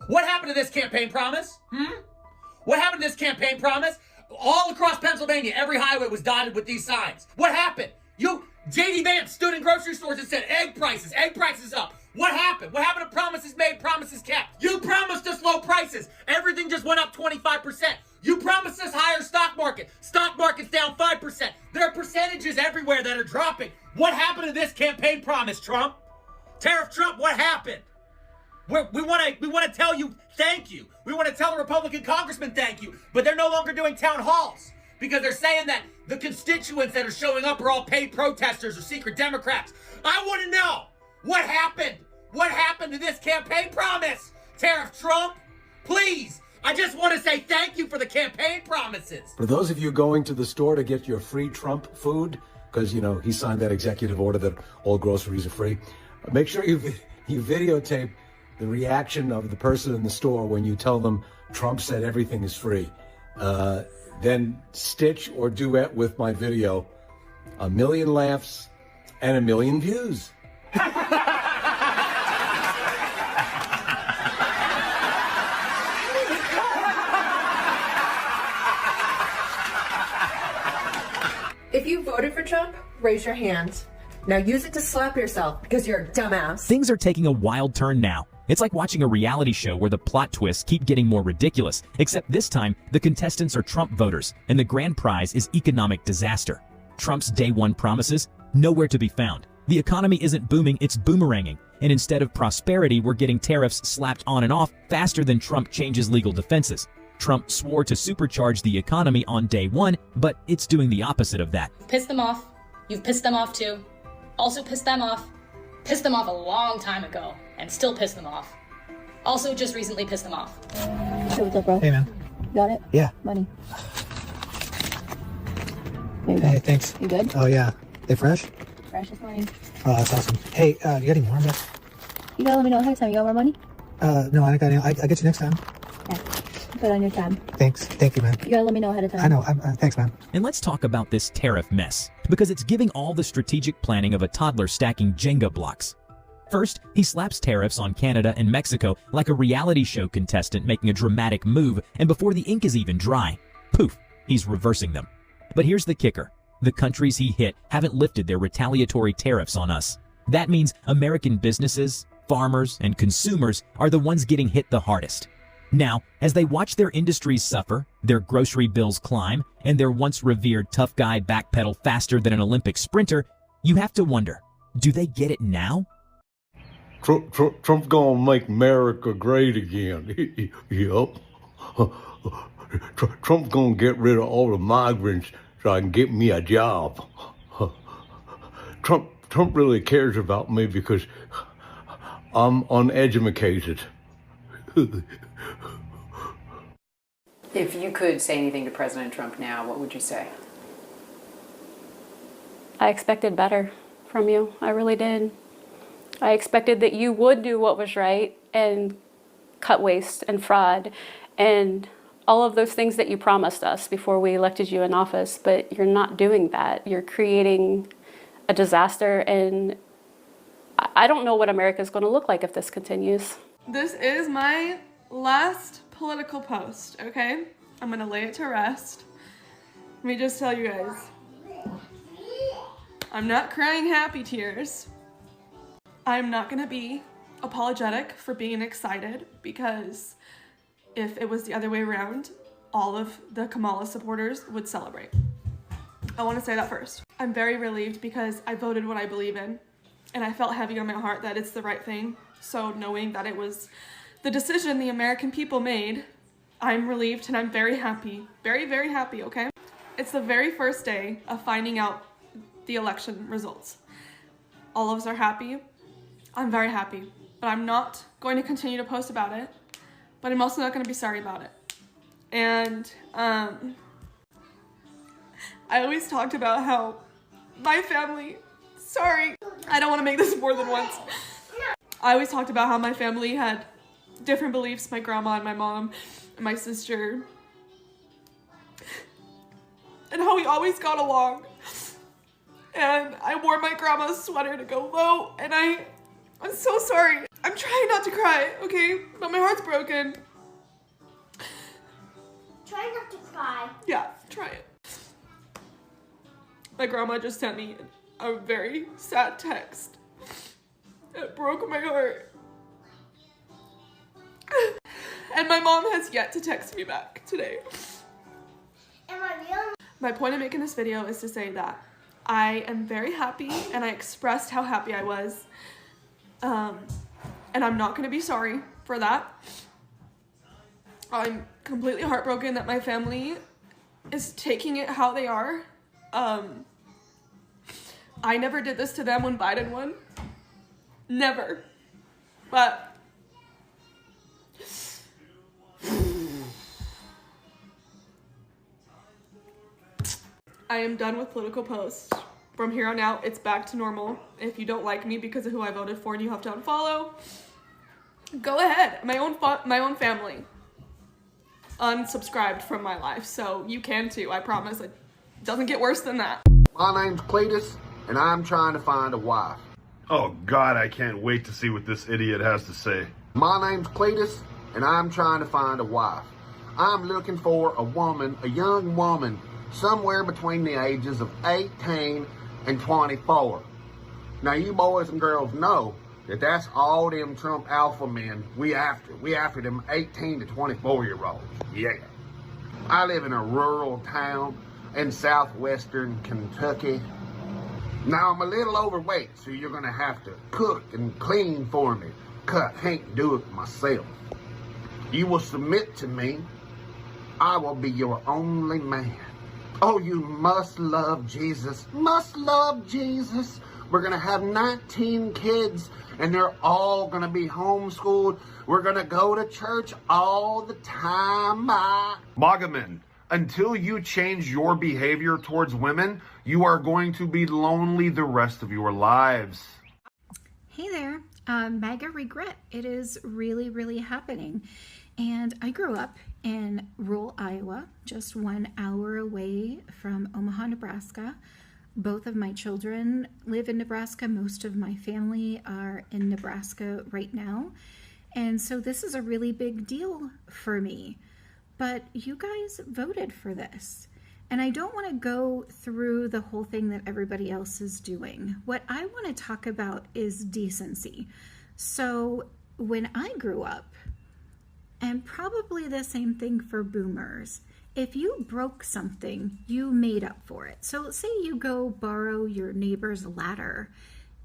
What happened to this campaign promise? What happened to this campaign promise? All across Pennsylvania, every highway was dotted with these signs. What happened? J.D. Vance stood in grocery stores and said, egg prices up. What happened? What happened to promises made, promises kept? You promised us low prices. Everything just went up 25%. You promised us higher stock market. Stock market's down 5%. There are percentages everywhere that are dropping. What happened to this campaign promise, Trump? Tariff Trump, what happened? We want to tell you thank you. We want to tell the Republican congressman thank you, but they're no longer doing town halls because they're saying that the constituents that are showing up are all paid protesters or secret Democrats. I want to know what happened. What happened to this campaign promise? Tariff Trump, please. I just want to say thank you for the campaign promises. For those of you going to the store to get your free Trump food, because, you know, he signed that executive order that all groceries are free, make sure you videotape the reaction of the person in the store when you tell them Trump said everything is free. Then stitch or duet with my video, 1 million laughs and 1 million views. If you voted for Trump, raise your hand. Now use it to slap yourself because you're a dumbass. Things are taking a wild turn now. It's like watching a reality show where the plot twists keep getting more ridiculous, except this time the contestants are Trump voters and the grand prize is economic disaster. Trump's day one promises, nowhere to be found. The economy isn't booming, it's boomeranging. And instead of prosperity, we're getting tariffs slapped on and off faster than Trump changes legal defenses. Trump swore to supercharge the economy on day one, but it's doing the opposite of that. Pissed them off. You've pissed them off too. Also pissed them off. Pissed them off a long time ago, and still pissed them off. Also just recently pissed them off. Hey, what's up, bro? Hey, man. Got it? Yeah. Money. Hey, thanks. You good? Oh, yeah. They fresh? Fresh this morning. Oh, that's awesome. Hey, you got any more on that? You gotta let me know ahead of time. You got more money? No, I got any. I get you next time. Yeah. Put it on your tab. Thank you, man. You gotta let me know ahead of time. I know. Thanks, man. And let's talk about this tariff mess, because it's giving all the strategic planning of a toddler stacking Jenga blocks. First, he slaps tariffs on Canada and Mexico like a reality show contestant making a dramatic move, and before the ink is even dry, poof, he's reversing them. But here's the kicker. The countries he hit haven't lifted their retaliatory tariffs on us. That means American businesses, farmers, and consumers are the ones getting hit the hardest. Now, as they watch their industries suffer, their grocery bills climb, and their once revered tough guy backpedal faster than an Olympic sprinter, you have to wonder, do they get it now? Trump gonna make America great again. Yup. Trump's gonna get rid of all the migrants so I can get me a job. Trump really cares about me because I'm uneducated. If you could say anything to President Trump now, what would you say? I expected better from you. I really did. I expected that you would do what was right and cut waste and fraud and all of those things that you promised us before we elected you in office, but you're not doing that. You're creating a disaster, and I don't know what America's going to look like if this continues. This is my last political post, okay? I'm going to lay it to rest. Let me just tell you guys, I'm not crying happy tears. I'm not going to be apologetic for being excited, because if it was the other way around, all of the Kamala supporters would celebrate. I want to say that first. I'm very relieved because I voted what I believe in, and I felt heavy on my heart that it's the right thing. So knowing that it was the decision the American people made, I'm relieved and I'm very happy. Very, very happy, okay? It's the very first day of finding out the election results. All of us are happy. I'm very happy, but I'm not going to continue to post about it, but I'm also not going to be sorry about it. And I always talked about how my family, sorry, I don't want to make this more than once. I always talked about how my family had different beliefs, my grandma and my mom and my sister, and how we always got along. And I wore my grandma's sweater to go vote, and I I'm so sorry. I'm trying not to cry, okay? But my heart's broken. Try not to cry. Yeah, try it. My grandma just sent me a very sad text. It broke my heart. And my mom has yet to text me back today. My point of making this video is to say that I am very happy, and I expressed how happy I was. And I'm not gonna be sorry for that. I'm completely heartbroken that my family is taking it how they are. I never did this to them when Biden won. Never. But I am done with political posts. From here on out, it's back to normal. If you don't like me because of who I voted for and you have to unfollow, go ahead. My own family unsubscribed from my life, so you can too. I promise. It doesn't get worse than that. My name's Cletus, and I'm trying to find a wife. Oh God, I can't wait to see what this idiot has to say. My name's Cletus, and I'm trying to find a wife. I'm looking for a woman, a young woman, somewhere between the ages of 18 and 24. Now you boys and girls know that that's all them Trump alpha men we after. We after them 18 to 24 year olds. Yeah. I live in a rural town in southwestern Kentucky. Now I'm a little overweight, so you're gonna have to cook and clean for me, 'cause I can't do it myself. You will submit to me. I will be your only man. Oh, you must love Jesus. Must love Jesus. We're going to have 19 kids, and they're all going to be homeschooled. We're going to go to church all the time. MAGA men, until you change your behavior towards women, you are going to be lonely the rest of your lives. Hey there, MAGA regret. It is really, really happening. And I grew up in rural Iowa, just 1 hour away from Omaha, Nebraska. Both of my children live in Nebraska. Most of my family are in Nebraska right now. And so this is a really big deal for me. But you guys voted for this. And I don't want to go through the whole thing that everybody else is doing. What I want to talk about is decency. So when I grew up, and probably the same thing for boomers, if you broke something, you made up for it. So say you go borrow your neighbor's ladder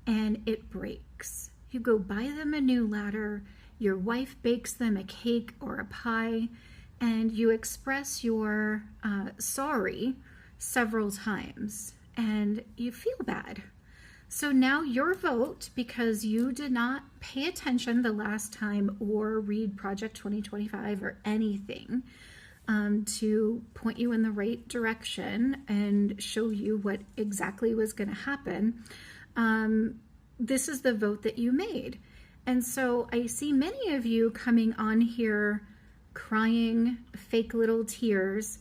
and it breaks. You go buy them a new ladder, your wife bakes them a cake or a pie, and you express your sorry several times, and you feel bad. So now your vote, because you did not pay attention the last time or read Project 2025 or anything to point you in the right direction and show you what exactly was going to happen, this is the vote that you made. And so I see many of you coming on here crying fake little tears,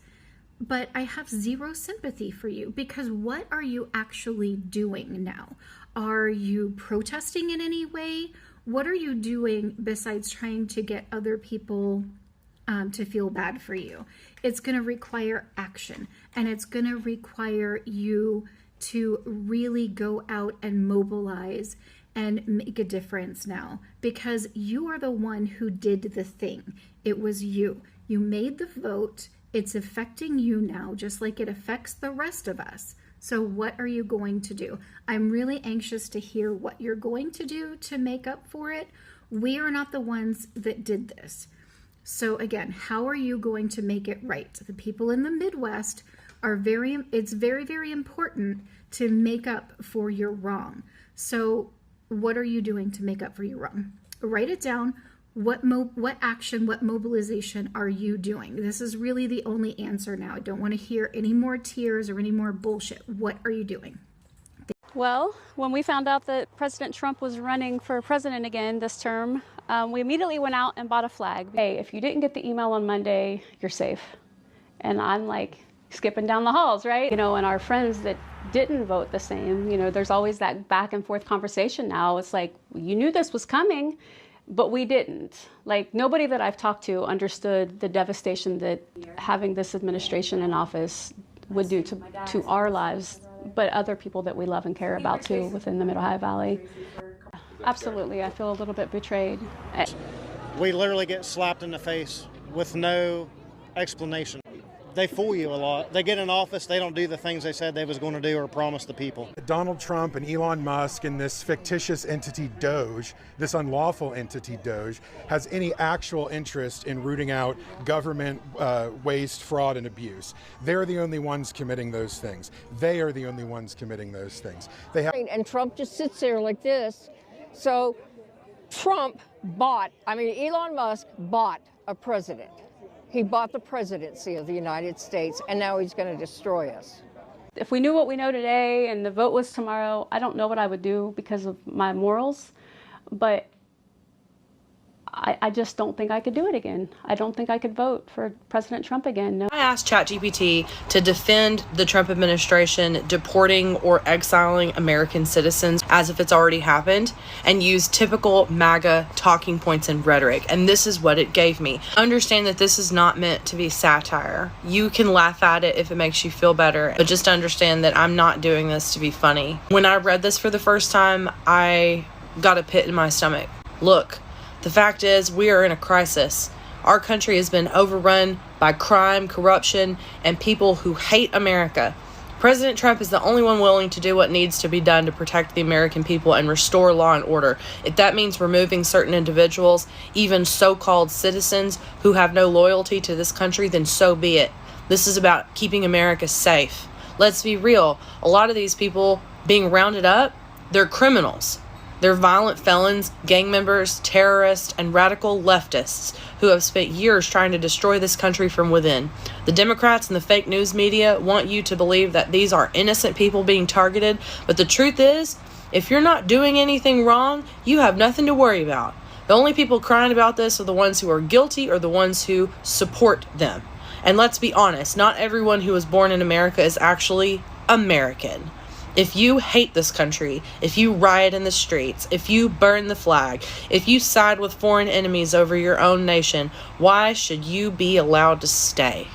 but I have zero sympathy for you, because what are you actually doing now? Are you protesting in any way? What are you doing besides trying to get other people to feel bad for you? It's going to require action, and it's going to require you to really go out and mobilize and make a difference now, because you are the one who did the thing. It was you. You made the vote. It's affecting you now, just like it affects the rest of us. So what are you going to do? I'm really anxious to hear what you're going to do to make up for it. We are not the ones that did this. So again, how are you going to make it right? The people in the Midwest are it's very, very important to make up for your wrong. So what are you doing to make up for your wrong? Write it down. What action, what mobilization are you doing? This is really the only answer now. I don't want to hear any more tears or any more bullshit. What are you doing? Well, when we found out that President Trump was running for president again this term, we immediately went out and bought a flag. Hey, if you didn't get the email on Monday, you're safe. And I'm like skipping down the halls, right? You know, and our friends that didn't vote the same. You know, there's always that back and forth conversation now. It's like, you knew this was coming, but we didn't. Like, nobody that I've talked to understood the devastation that having this administration in office would do to our lives, but other people that we love and care about too within the Mid-Ohio Valley. Absolutely, I feel a little bit betrayed. We literally get slapped in the face with no explanation. They fool you a lot. They get in office, they don't do the things they said they was going to do or promise the people. Donald Trump and Elon Musk and this fictitious entity Doge, this unlawful entity Doge, has any actual interest in rooting out government waste, fraud, and abuse. They're the only ones committing those things. They are the only ones committing those things. And Trump just sits there like this. So Trump Elon Musk bought a president. He bought the presidency of the United States, and now he's going to destroy us. If we knew what we know today and the vote was tomorrow, I don't know what I would do because of my morals, but I just don't think I could do it again. I don't think I could vote for President Trump again. No. I asked ChatGPT to defend the Trump administration deporting or exiling American citizens as if it's already happened, and use typical MAGA talking points and rhetoric, and this is what it gave me. Understand that this is not meant to be satire. You can laugh at it if it makes you feel better, but just understand that I'm not doing this to be funny. When I read this for the first time, I got a pit in my stomach. Look, the fact is, we are in a crisis. Our country has been overrun by crime, corruption, and people who hate America. President Trump is the only one willing to do what needs to be done to protect the American people and restore law and order. If that means removing certain individuals, even so-called citizens who have no loyalty to this country, then so be it. This is about keeping America safe. Let's be real. A lot of these people being rounded up, they're criminals. They're violent felons, gang members, terrorists, and radical leftists who have spent years trying to destroy this country from within. The Democrats and the fake news media want you to believe that these are innocent people being targeted, but the truth is, if you're not doing anything wrong, you have nothing to worry about. The only people crying about this are the ones who are guilty or the ones who support them. And let's be honest, not everyone who was born in America is actually American. If you hate this country, if you riot in the streets, if you burn the flag, if you side with foreign enemies over your own nation, why should you be allowed to stay?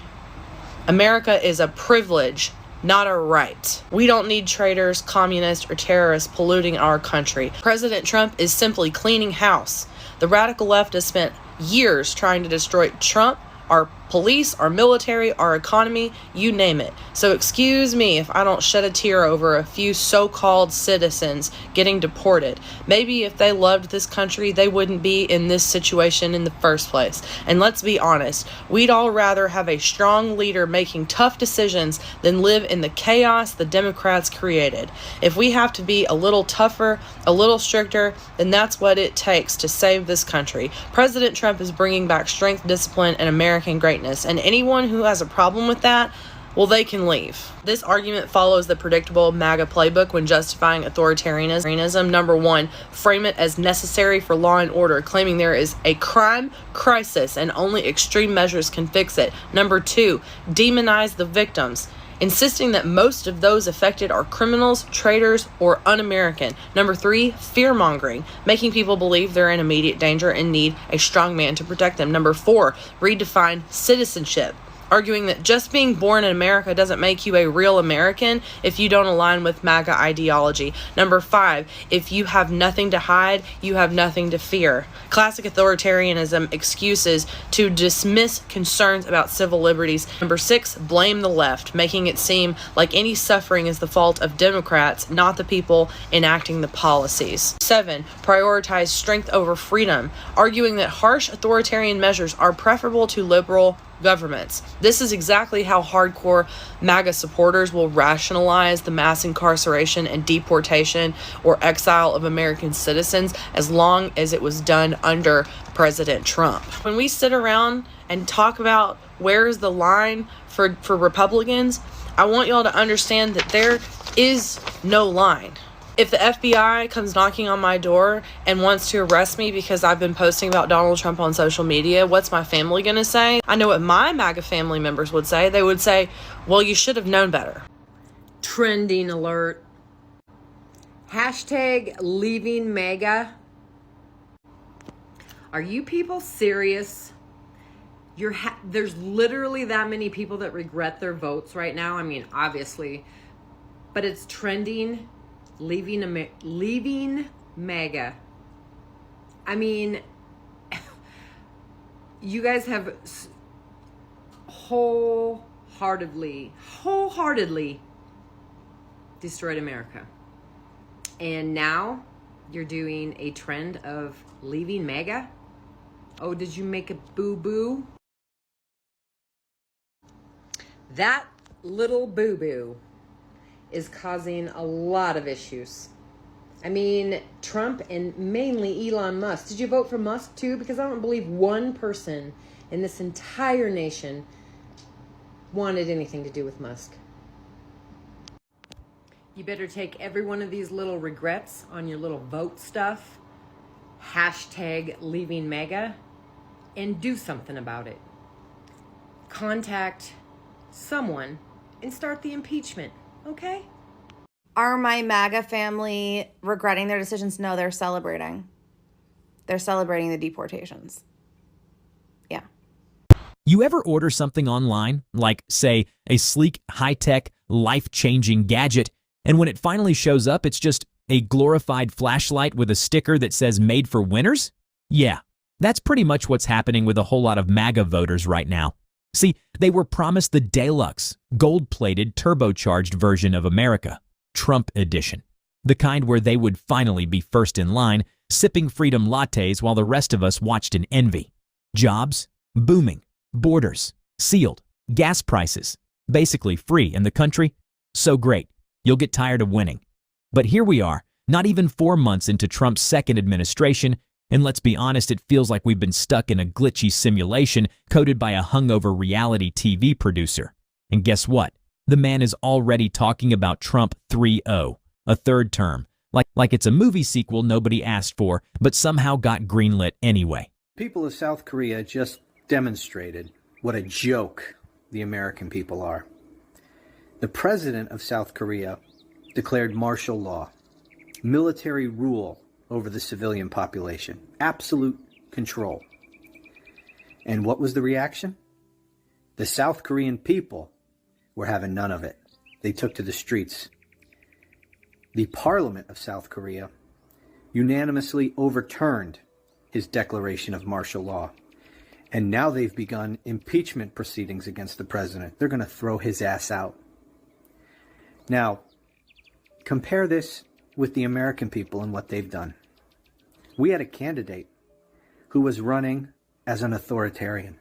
America is a privilege, not a right. We don't need traitors, communists, or terrorists polluting our country. President Trump is simply cleaning house. The radical left has spent years trying to destroy Trump, our police, our military, our economy, you name it. So excuse me if I don't shed a tear over a few so-called citizens getting deported. Maybe if they loved this country, they wouldn't be in this situation in the first place. And let's be honest, we'd all rather have a strong leader making tough decisions than live in the chaos the Democrats created. If we have to be a little tougher, a little stricter, then that's what it takes to save this country. President Trump is bringing back strength, discipline, and American greatness. And anyone who has a problem with that, well, they can leave. This argument follows the predictable MAGA playbook when justifying authoritarianism. Number one, frame it as necessary for law and order, claiming there is a crime crisis and only extreme measures can fix it. Number two, demonize the victims, insisting that most of those affected are criminals, traitors, or un-American. Number three, fear-mongering, making people believe they're in immediate danger and need a strong man to protect them. Number four, redefine citizenship, arguing that just being born in America doesn't make you a real American if you don't align with MAGA ideology. Number five, if you have nothing to hide, you have nothing to fear. Classic authoritarianism excuses to dismiss concerns about civil liberties. Number six, blame the left, making it seem like any suffering is the fault of Democrats, not the people enacting the policies. Seven, prioritize strength over freedom, arguing that harsh authoritarian measures are preferable to liberal governments. This is exactly how hardcore MAGA supporters will rationalize the mass incarceration and deportation or exile of American citizens as long as it was done under President Trump. When we sit around and talk about where's the line for Republicans, I want y'all to understand that there is no line. If the FBI comes knocking on my door and wants to arrest me because I've been posting about Donald Trump on social media, what's my family going to say? I know what my MAGA family members would say. They would say, well, you should have known better. Trending alert. Hashtag leaving MAGA. Are you people serious? There's literally that many people that regret their votes right now. I mean, obviously, but it's trending. Leaving MAGA. I mean, you guys have wholeheartedly destroyed America. And now you're doing a trend of leaving MAGA? Oh, did you make a boo-boo? That little boo-boo is causing a lot of issues. I mean, Trump and mainly Elon Musk. Did you vote for Musk too? Because I don't believe one person in this entire nation wanted anything to do with Musk. You better take every one of these little regrets on your little vote stuff, hashtag leaving MAGA, and do something about it. Contact someone and start the impeachment, okay? Are my MAGA family regretting their decisions? No, they're celebrating. They're celebrating the deportations. Yeah. You ever order something online, like, say, a sleek, high-tech, life-changing gadget, and when it finally shows up, it's just a glorified flashlight with a sticker that says made for winners? Yeah, that's pretty much what's happening with a whole lot of MAGA voters right now. See, they were promised the deluxe, gold-plated, turbocharged version of America, Trump edition, the kind where they would finally be first in line, sipping freedom lattes while the rest of us watched in envy. Jobs, booming, borders, sealed, gas prices, basically free, and the country, so great. You'll get tired of winning. But here we are, not even 4 months into Trump's second administration, and let's be honest, it feels like we've been stuck in a glitchy simulation coded by a hungover reality TV producer. And guess what? The man is already talking about Trump 3.0, a third term, like it's a movie sequel nobody asked for, but somehow got greenlit anyway. People of South Korea just demonstrated what a joke the American people are. The president of South Korea declared martial law, military rule over the civilian population, absolute control. And what was the reaction? The South Korean people were having none of it. They took to the streets. The parliament of South Korea unanimously overturned his declaration of martial law. And now they've begun impeachment proceedings against the president. They're going to throw his ass out. Now, compare this with the American people and what they've done. We had a candidate who was running as an authoritarian,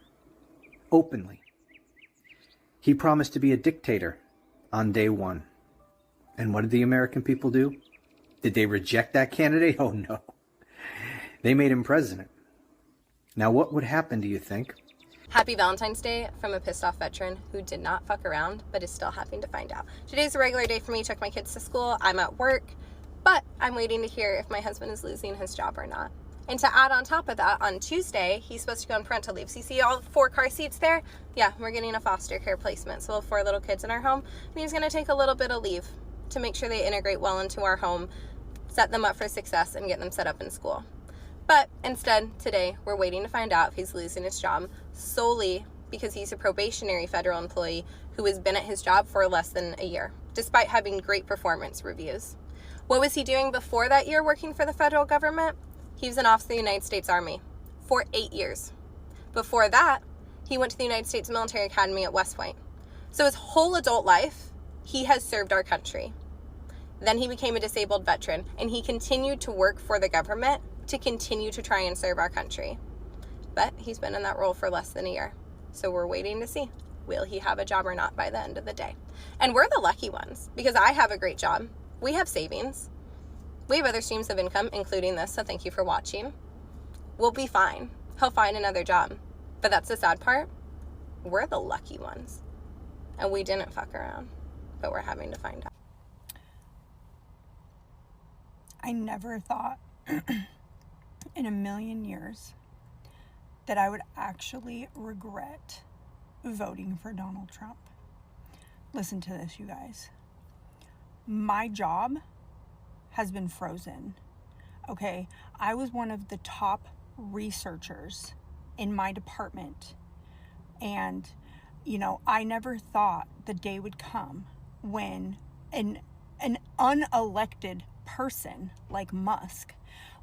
openly. He promised to be a dictator on day one. And what did the American people do? Did they reject that candidate? Oh no. They made him president. Now what would happen, do you think? Happy Valentine's Day from a pissed off veteran who did not fuck around, but is still having to find out. Today's a regular day for me. Took my kids to school. I'm at work, but I'm waiting to hear if my husband is losing his job or not. And to add on top of that, on Tuesday, he's supposed to go on parental leave. So you see all 4 car seats there? Yeah, we're getting a foster care placement. So we'll have 4 little kids in our home. And he's going to take a little bit of leave to make sure they integrate well into our home, set them up for success, and get them set up in school. But instead, today, we're waiting to find out if he's losing his job solely because he's a probationary federal employee who has been at his job for less than a year, despite having great performance reviews. What was he doing before that year working for the federal government? He was an officer of the United States Army for 8 years. Before that, he went to the United States Military Academy at West Point. So his whole adult life, he has served our country. Then he became a disabled veteran, and he continued to work for the government to continue to try and serve our country. But he's been in that role for less than a year. So we're waiting to see, will he have a job or not by the end of the day? And we're the lucky ones, because I have a great job. We have savings. We have other streams of income, including this, so thank you for watching. We'll be fine. He'll find another job. But that's the sad part. We're the lucky ones. And we didn't fuck around, but we're having to find out. I never thought in a million years that I would actually regret voting for Donald Trump. Listen to this, you guys. my job has been frozen. Okay, I was one of the top researchers in my department, and I never thought the day would come when an unelected person like Musk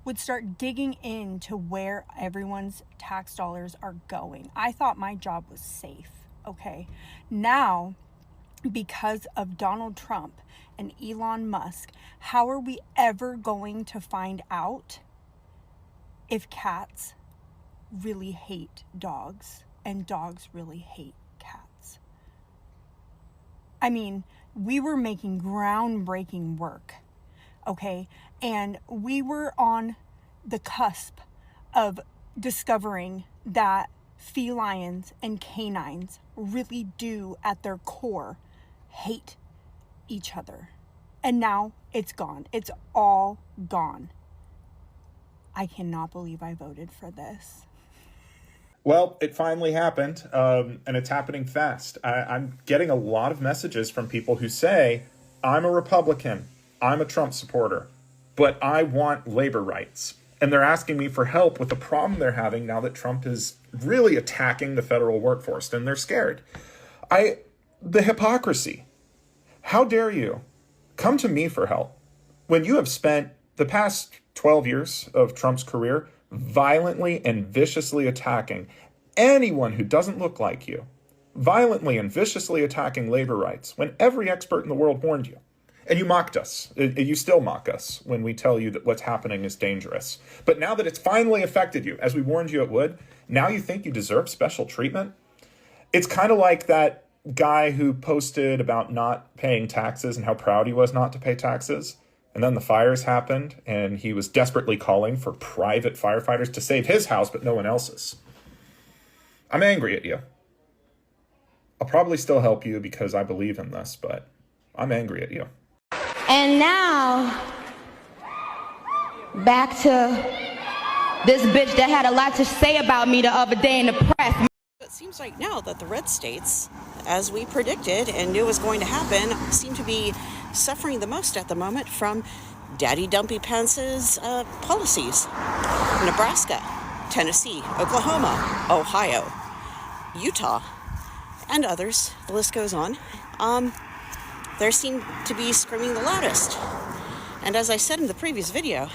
would start digging into where everyone's tax dollars are going. I thought my job was safe. Okay, now because of Donald Trump and Elon Musk, how are we ever going to find out if cats really hate dogs and dogs really hate cats? I mean, we were making groundbreaking work, okay? And we were on the cusp of discovering that felines and canines really do, at their core, hate each other. And now it's gone. It's all gone. I cannot believe I voted for this. Well, it finally happened, and it's happening fast. I'm getting a lot of messages from people who say, I'm a Republican, I'm a Trump supporter, but I want labor rights. And they're asking me for help with the problem they're having now that Trump is really attacking the federal workforce, and they're scared. The hypocrisy. How dare you come to me for help when you have spent the past 12 years of Trump's career violently and viciously attacking anyone who doesn't look like you, violently and viciously attacking labor rights when every expert in the world warned you. And you mocked us. You still mock us when we tell you that what's happening is dangerous. But now that it's finally affected you, as we warned you it would, now you think you deserve special treatment? It's kind of like that guy who posted about not paying taxes and how proud he was not to pay taxes. And then the fires happened, and he was desperately calling for private firefighters to save his house, but no one else's. I'm angry at you. I'll probably still help you because I believe in this, but I'm angry at you. And now, back to this bitch that had a lot to say about me the other day in the press. It seems like now that the red states, as we predicted and knew was going to happen, seem to be suffering the most at the moment from Daddy Dumpy Pence's policies. Nebraska, Tennessee, Oklahoma, Ohio, Utah, and others. The list goes on. They seem to be screaming the loudest. And as I said in the previous video,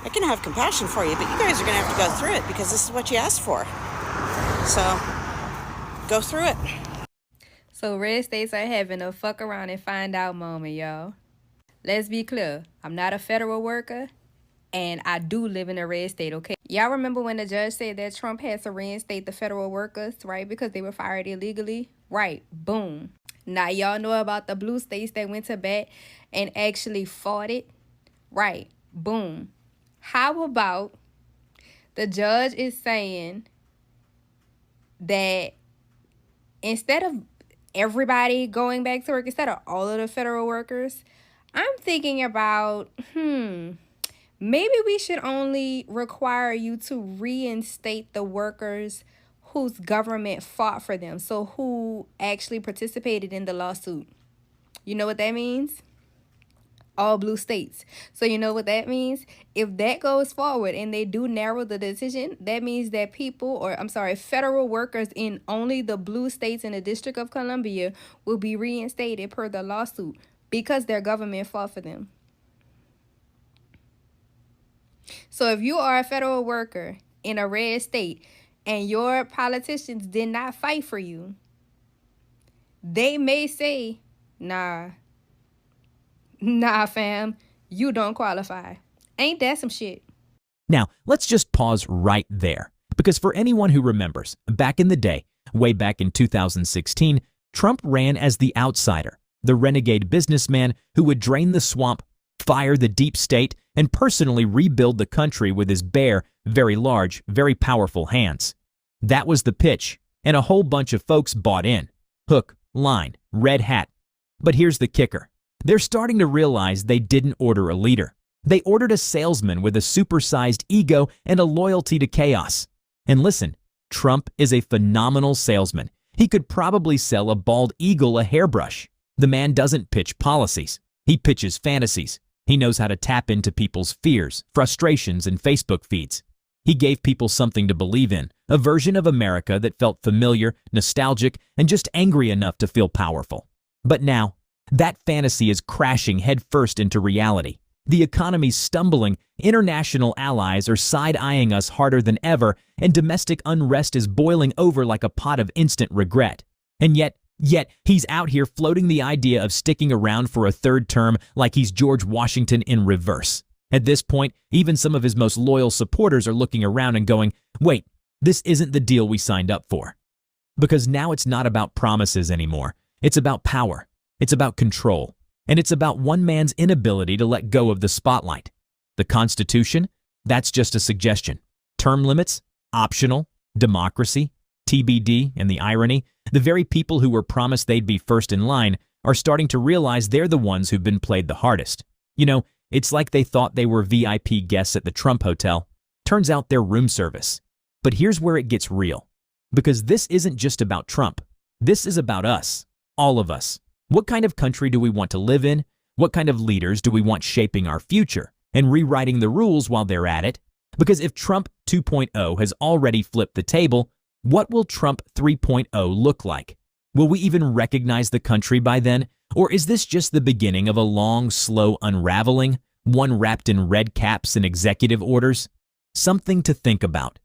I can have compassion for you, but you guys are going to have to go through it because this is what you asked for. So, go through it. So red states are having a fuck around and find out moment, y'all. Let's be clear. I'm not a federal worker, and I do live in a red state, okay? Y'all remember when the judge said that Trump had to reinstate the federal workers, right? Because they were fired illegally? Right. Boom. Now y'all know about the blue states that went to bat and actually fought it? Right. Boom. How about the judge is saying that instead of everybody going back to work, instead of all of the federal workers, I'm thinking about, maybe we should only require you to reinstate the workers whose government fought for them. So who actually participated in the lawsuit. You know what that means? All blue states. So you know what that means? If that goes forward and they do narrow the decision, that means that federal workers in only the blue states in the District of Columbia will be reinstated per the lawsuit because their government fought for them. So if you are a federal worker in a red state and your politicians did not fight for you, they may say, nah, fam, you don't qualify. Ain't that some shit? Now, let's just pause right there. Because for anyone who remembers, back in the day, way back in 2016, Trump ran as the outsider, the renegade businessman who would drain the swamp, fire the deep state, and personally rebuild the country with his bare, very large, very powerful hands. That was the pitch, and a whole bunch of folks bought in. Hook, line, red hat. But here's the kicker. They're starting to realize they didn't order a leader. They ordered a salesman with a supersized ego and a loyalty to chaos. And listen, Trump is a phenomenal salesman. He could probably sell a bald eagle a hairbrush. The man doesn't pitch policies. He pitches fantasies. He knows how to tap into people's fears, frustrations, and Facebook feeds. He gave people something to believe in, a version of America that felt familiar, nostalgic, and just angry enough to feel powerful. But now, that fantasy is crashing headfirst into reality. The economy's stumbling, international allies are side-eyeing us harder than ever, and domestic unrest is boiling over like a pot of instant regret. And yet he's out here floating the idea of sticking around for a third term like he's George Washington in reverse. At this point, even some of his most loyal supporters are looking around and going, wait, this isn't the deal we signed up for. Because now it's not about promises anymore. It's about power. It's about control. And it's about one man's inability to let go of the spotlight. The Constitution? That's just a suggestion. Term limits? Optional. Democracy? TBD. And the irony? The very people who were promised they'd be first in line are starting to realize they're the ones who've been played the hardest. You know, it's like they thought they were VIP guests at the Trump Hotel. Turns out they're room service. But here's where it gets real. Because this isn't just about Trump. This is about us. All of us. What kind of country do we want to live in? What kind of leaders do we want shaping our future and rewriting the rules while they're at it? Because if Trump 2.0 has already flipped the table, what will Trump 3.0 look like? Will we even recognize the country by then? Or is this just the beginning of a long, slow unraveling, one wrapped in red caps and executive orders? Something to think about.